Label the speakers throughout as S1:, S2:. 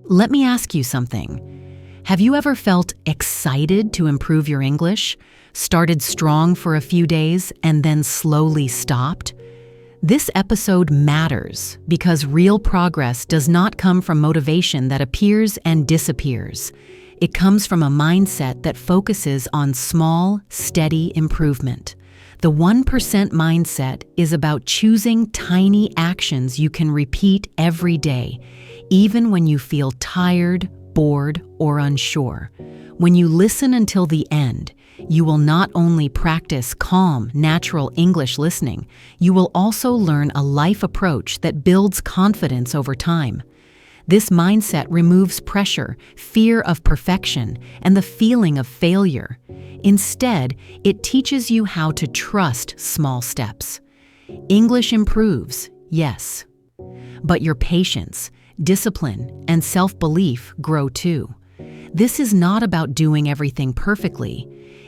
S1: Let me ask you something. Have you ever felt excited to improve your English, started strong for a few days, and then slowly stopped? This episode matters because real progress does not come from motivation that appears and disappears. It comes from a mindset that focuses on small, steady improvement. The 1% mindset is about choosing tiny actions you can repeat every day, even when you feel tired, bored, or unsure. When you listen until the end, you will not only practice calm, natural English listening, you will also learn a life approach that builds confidence over time. This mindset removes pressure, fear of perfection, and the feeling of failure. Instead, it teaches you how to trust small steps. English improves, yes, but your patience, discipline, and self-belief grow too. This is not about doing everything perfectly.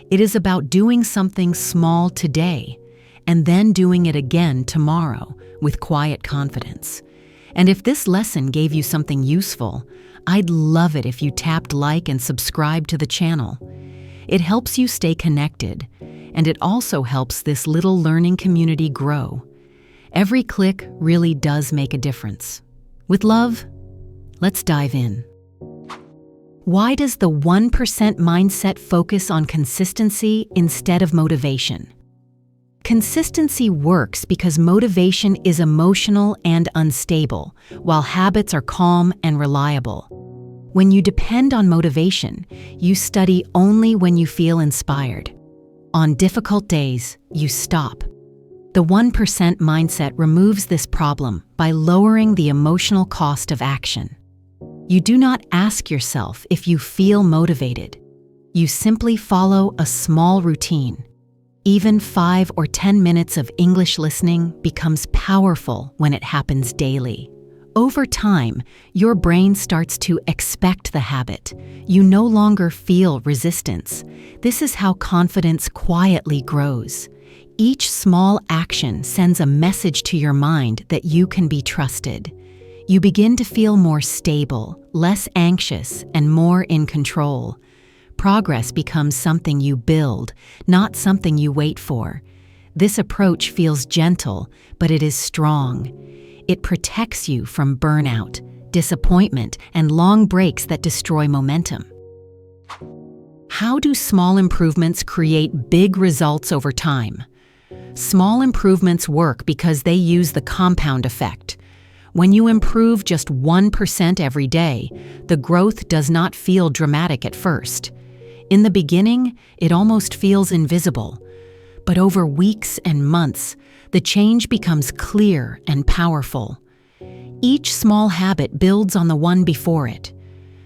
S1: It is about doing something small today and then doing it again tomorrow with quiet confidence. And if this lesson gave you something useful, I'd love it if you tapped like and subscribe to the channel. It helps you stay connected, and it also helps this little learning community grow. Every click really does make a difference. With love, let's dive in. Why does the 1% mindset focus on consistency instead of motivation? Consistency works because motivation is emotional and unstable, while habits are calm and reliable. When you depend on motivation, you study only when you feel inspired. On difficult days, you stop. The 1% mindset removes this problem by lowering the emotional cost of action. You do not ask yourself if you feel motivated. You simply follow a small routine. Even 5 or 10 minutes of English listening becomes powerful when it happens daily. Over time, your brain starts to expect the habit. You no longer feel resistance. This is how confidence quietly grows. Each small action sends a message to your mind that you can be trusted. You begin to feel more stable, less anxious, and more in control. Progress becomes something you build, not something you wait for. This approach feels gentle, but it is strong. It protects you from burnout, disappointment, and long breaks that destroy momentum. How do small improvements create big results over time? Small improvements work because they use the compound effect. When you improve just 1% every day, the growth does not feel dramatic at first. In the beginning, it almost feels invisible. But over weeks and months, the change becomes clear and powerful. Each small habit builds on the one before it.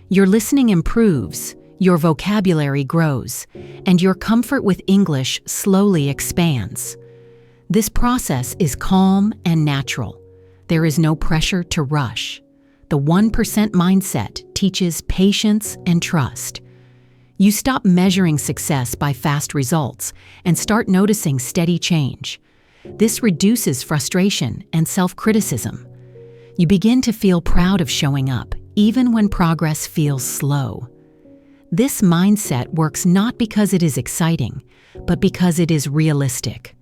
S1: Your listening improves, your vocabulary grows, and your comfort with English slowly expands. This process is calm and natural. There is no pressure to rush. The 1% mindset teaches patience and trust. You stop measuring success by fast results and start noticing steady change. This reduces frustration and self-criticism. You begin to feel proud of showing up, even when progress feels slow. This mindset works not because it is exciting, but because it is realistic.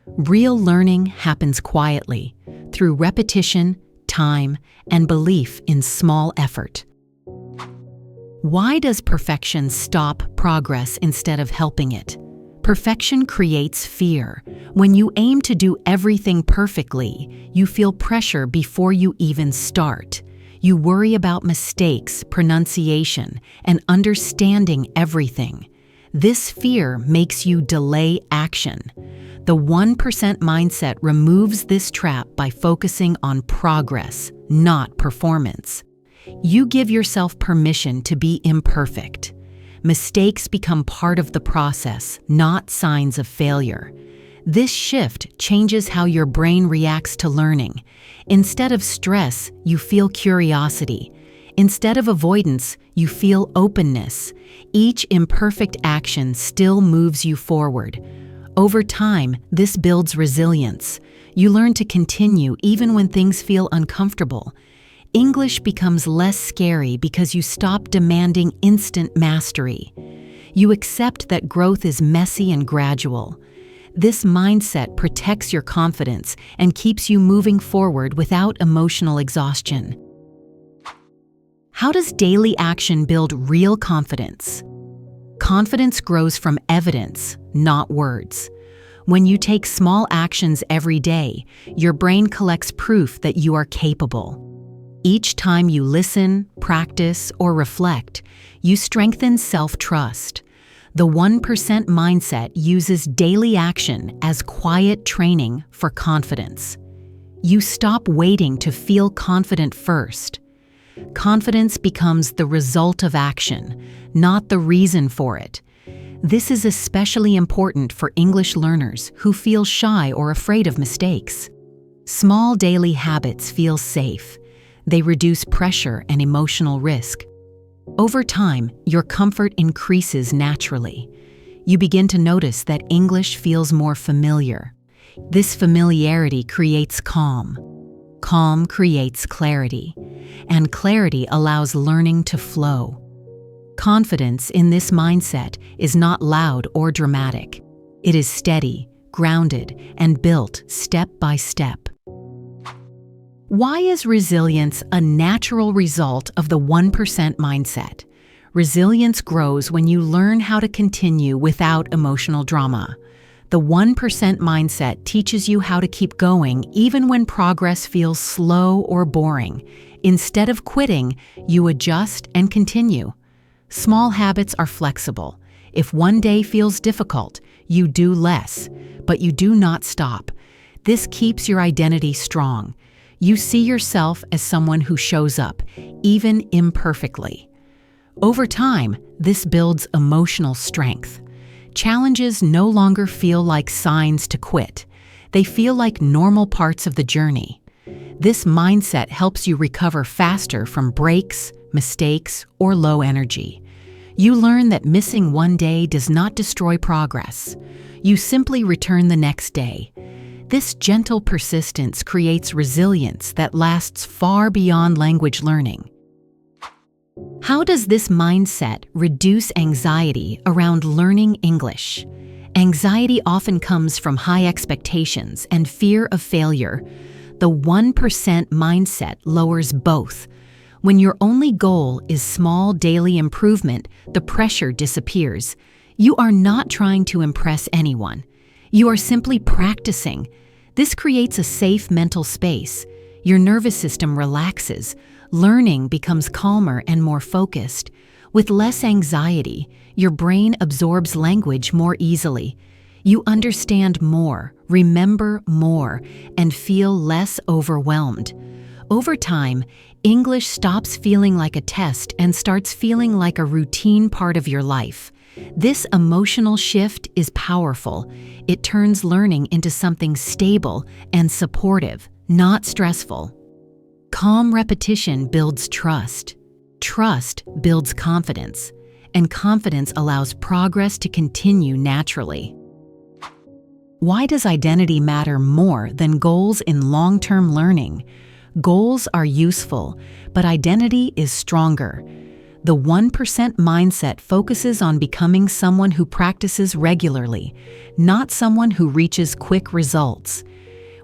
S1: Real learning happens quietly, through repetition, time, and belief in small effort. Why does perfection stop progress instead of helping it? Perfection creates fear. When you aim to do everything perfectly, you feel pressure before you even start. You worry about mistakes, pronunciation, and understanding everything. This fear makes you delay action. The 1% mindset removes this trap by focusing on progress, not performance. You give yourself permission to be imperfect. Mistakes become part of the process, not signs of failure. This shift changes how your brain reacts to learning. Instead of stress, you feel curiosity. Instead of avoidance, you feel openness. Each imperfect action still moves you forward. Over time, this builds resilience. You learn to continue even when things feel uncomfortable. English becomes less scary because you stop demanding instant mastery. You accept that growth is messy and gradual. This mindset protects your confidence and keeps you moving forward without emotional exhaustion. How does daily action build real confidence? Confidence grows from evidence, not words. When you take small actions every day, your brain collects proof that you are capable. Each time you listen, practice, or reflect, you strengthen self-trust. The 1% mindset uses daily action as quiet training for confidence. You stop waiting to feel confident first. Confidence becomes the result of action, not the reason for it. This is especially important for English learners who feel shy or afraid of mistakes. Small daily habits feel safe. They reduce pressure and emotional risk. Over time, your comfort increases naturally. You begin to notice that English feels more familiar. This familiarity creates calm. Calm creates clarity, and clarity allows learning to flow. Confidence in this mindset is not loud or dramatic. It is steady, grounded, and built step by step. Why is resilience a natural result of the 1% mindset? Resilience grows when you learn how to continue without emotional drama. The 1% mindset teaches you how to keep going even when progress feels slow or boring. Instead of quitting, you adjust and continue. Small habits are flexible. If one day feels difficult, you do less, but you do not stop. This keeps your identity strong. You see yourself as someone who shows up, even imperfectly. Over time, this builds emotional strength. Challenges no longer feel like signs to quit. They feel like normal parts of the journey. This mindset helps you recover faster from breaks, mistakes, or low energy. You learn that missing one day does not destroy progress. You simply return the next day. This gentle persistence creates resilience that lasts far beyond language learning. How does this mindset reduce anxiety around learning English? Anxiety often comes from high expectations and fear of failure. The 1% mindset lowers both. When your only goal is small daily improvement, the pressure disappears. You are not trying to impress anyone. You are simply practicing. This creates a safe mental space. Your nervous system relaxes. Learning becomes calmer and more focused. With less anxiety, your brain absorbs language more easily. You understand more, remember more, and feel less overwhelmed. Over time, English stops feeling like a test and starts feeling like a routine part of your life. This emotional shift is powerful. It turns learning into something stable and supportive, not stressful. Calm repetition builds trust. Trust builds confidence, and confidence allows progress to continue naturally. Why does identity matter more than goals in long-term learning? Goals are useful, but identity is stronger. The 1% mindset focuses on becoming someone who practices regularly, not someone who reaches quick results.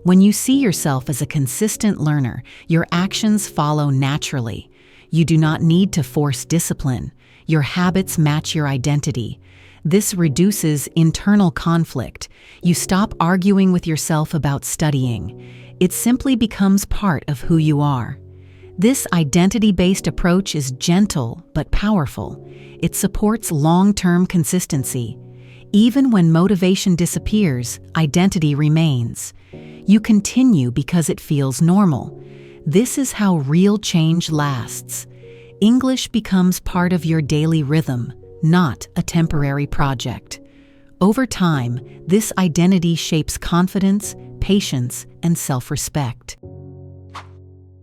S1: When you see yourself as a consistent learner, your actions follow naturally. You do not need to force discipline. Your habits match your identity. This reduces internal conflict. You stop arguing with yourself about studying. It simply becomes part of who you are. This identity-based approach is gentle but powerful. It supports long-term consistency. Even when motivation disappears, identity remains. You continue because it feels normal. This is how real change lasts. English becomes part of your daily rhythm, not a temporary project. Over time, this identity shapes confidence, patience, and self-respect.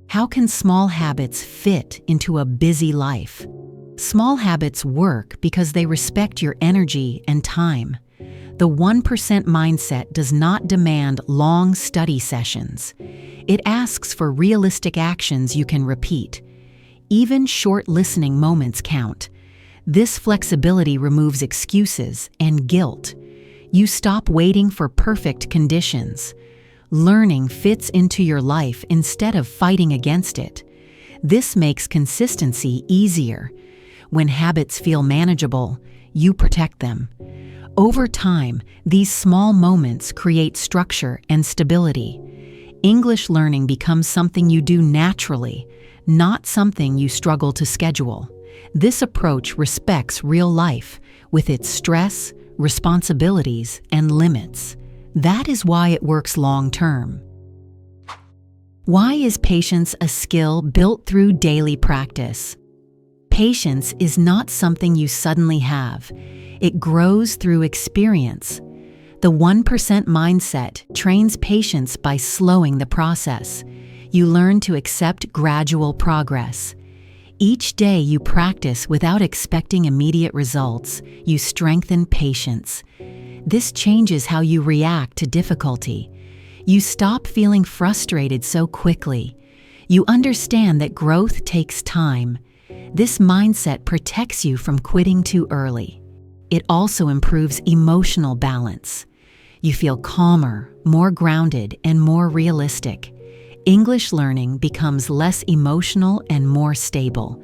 S1: How can small habits fit into a busy life? Small habits work because they respect your energy and time. The 1% mindset does not demand long study sessions. It asks for realistic actions you can repeat. Even short listening moments count. This flexibility removes excuses and guilt. You stop waiting for perfect conditions. Learning fits into your life instead of fighting against it. This makes consistency easier. When habits feel manageable, you protect them. Over time, these small moments create structure and stability. English learning becomes something you do naturally, not something you struggle to schedule. This approach respects real life with its stress, responsibilities, and limits. That is why it works long term. Why is patience a skill built through daily practice? Patience is not something you suddenly have. It grows through experience. The 1% mindset trains patience by slowing the process. You learn to accept gradual progress. Each day you practice without expecting immediate results. You strengthen patience. This changes how you react to difficulty. You stop feeling frustrated so quickly. You understand that growth takes time. This mindset protects you from quitting too early. It also improves emotional balance. You feel calmer, more grounded, and more realistic. English learning becomes less emotional and more stable.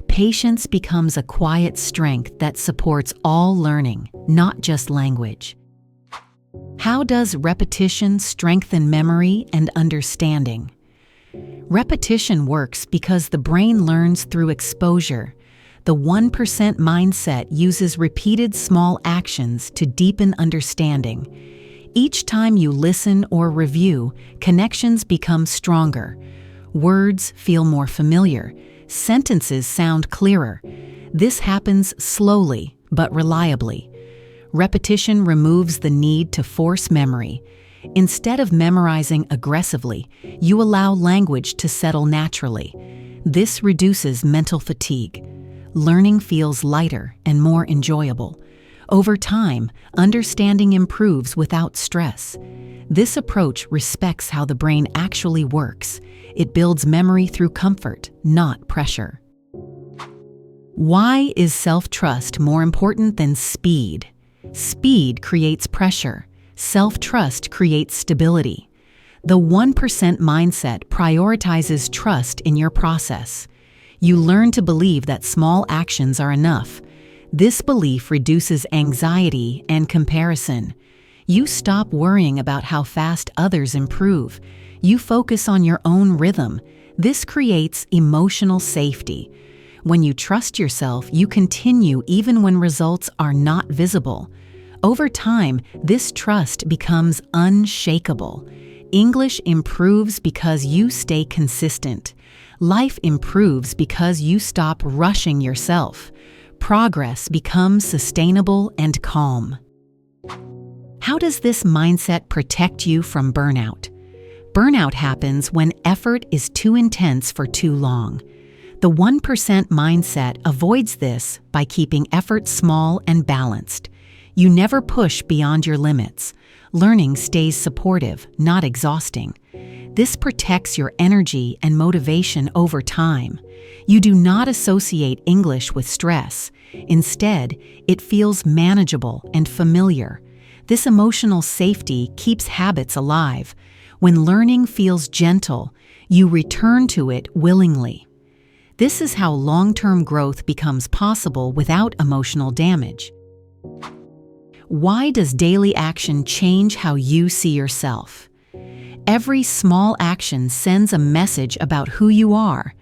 S1: Patience becomes a quiet strength that supports all learning, not just language. How does repetition strengthen memory and understanding? Repetition works because the brain learns through exposure. The 1% mindset uses repeated small actions to deepen understanding. Each time you listen or review, connections become stronger. Words feel more familiar. Sentences sound clearer. This happens slowly but reliably. Repetition removes the need to force memory. Instead of memorizing aggressively, you allow language to settle naturally. This reduces mental fatigue. Learning feels lighter and more enjoyable. Over time, understanding improves without stress. This approach respects how the brain actually works. It builds memory through comfort, not pressure. Why is self-trust more important than speed? Speed creates pressure. Self-trust creates stability. The 1% mindset prioritizes trust in your process. You learn to believe that small actions are enough. This belief reduces anxiety and comparison. You stop worrying about how fast others improve. You focus on your own rhythm. This creates emotional safety. When you trust yourself, you continue even when results are not visible. Over time, this trust becomes unshakable. English improves because you stay consistent. Life improves because you stop rushing yourself. Progress becomes sustainable and calm. How does this mindset protect you from burnout? Burnout happens when effort is too intense for too long. The 1% mindset avoids this by keeping effort small and balanced. You never push beyond your limits. Learning stays supportive, not exhausting. This protects your energy and motivation over time. You do not associate English with stress. Instead, it feels manageable and familiar. This emotional safety keeps habits alive. When learning feels gentle, you return to it willingly. This is how long-term growth becomes possible without emotional damage. Why does daily action change how you see yourself? Every small action sends a message about who you are.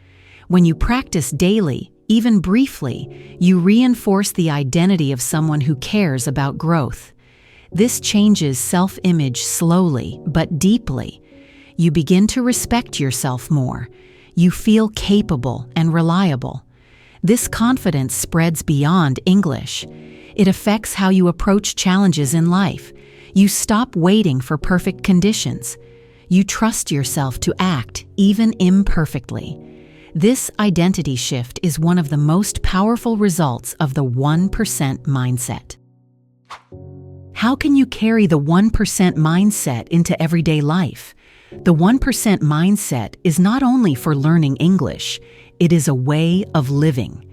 S1: When you practice daily, even briefly, you reinforce the identity of someone who cares about growth. This changes self-image slowly but deeply. You begin to respect yourself more. You feel capable and reliable. This confidence spreads beyond English. It affects how you approach challenges in life. You stop waiting for perfect conditions. You trust yourself to act, even imperfectly. This identity shift is one of the most powerful results of the 1% mindset. How can you carry the 1% mindset into everyday life? The 1% mindset is not only for learning English, it is a way of living.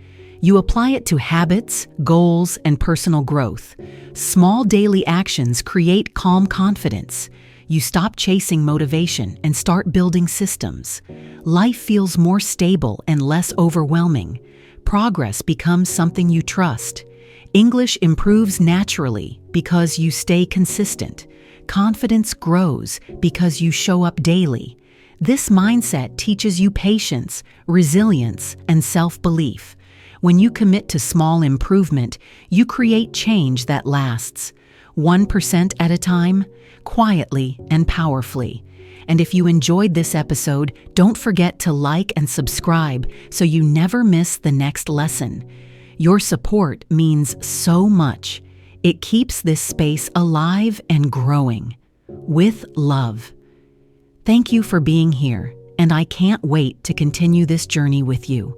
S1: You apply it to habits, goals, and personal growth. Small daily actions create calm confidence. You stop chasing motivation and start building systems. Life feels more stable and less overwhelming. Progress becomes something you trust. English improves naturally because you stay consistent. Confidence grows because you show up daily. This mindset teaches you patience, resilience, and self-belief. When you commit to small improvement, you create change that lasts. 1% at a time, quietly and powerfully. And if you enjoyed this episode, don't forget to like and subscribe so you never miss the next lesson. Your support means so much. It keeps this space alive and growing. With love. Thank you for being here, and I can't wait to continue this journey with you.